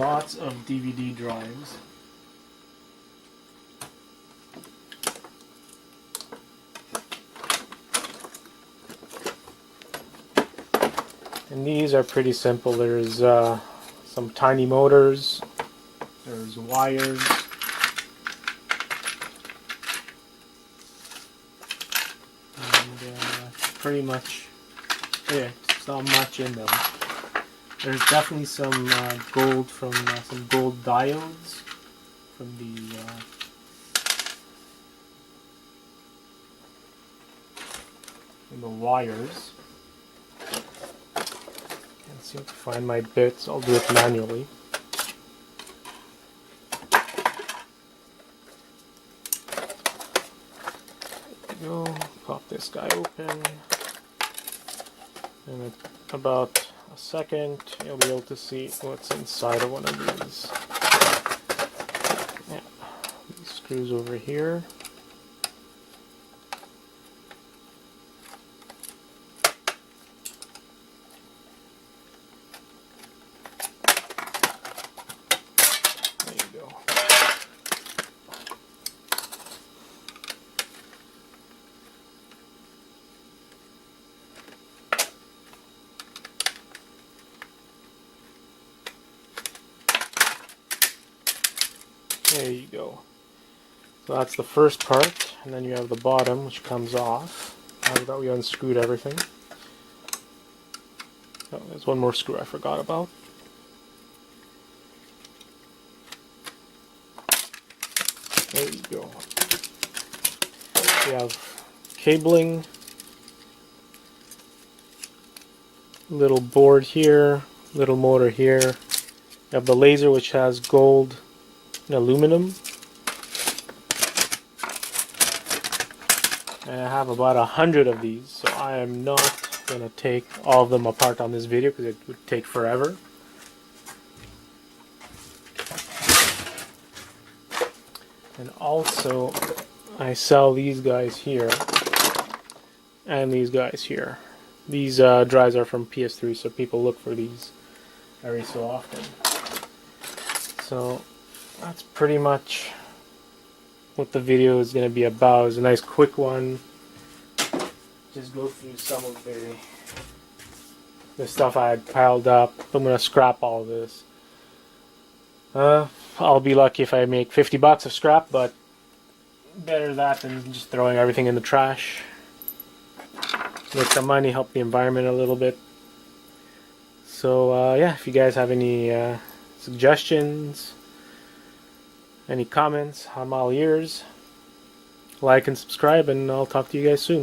Lots of DVD drives. And these are pretty simple. There's some tiny motors, there's wires, and pretty much it. It's not much in them. There's definitely some gold from some gold diodes from the wires. Can't seem to find my bits. I'll do it manually. There we go. Pop this guy open, and in about a second you'll be able to see what's inside of one of these. Yeah, these screws over here. There you go. There you go. So that's the first part, and then you have the bottom, which comes off. Now that we unscrewed everything. Oh, there's one more screw I forgot about. There you go. We have cabling, little board here, little motor here. You have the laser, which has gold and aluminum. And I have about 100 of these, so I am not going to take all of them apart on this video because it would take forever. And also, I sell these guys here and these guys here. These drives are from PS3, so people look for these every so often. So that's pretty much what the video is going to be about. It's a nice quick one. Just go through some of the stuff I had piled up. I'm going to scrap all this. I'll be lucky if I make 50 bucks of scrap, but better that than just throwing everything in the trash. Make some money, help the environment a little bit. So yeah, if you guys have any suggestions, any comments, I'm all ears. Like and subscribe, and I'll talk to you guys soon.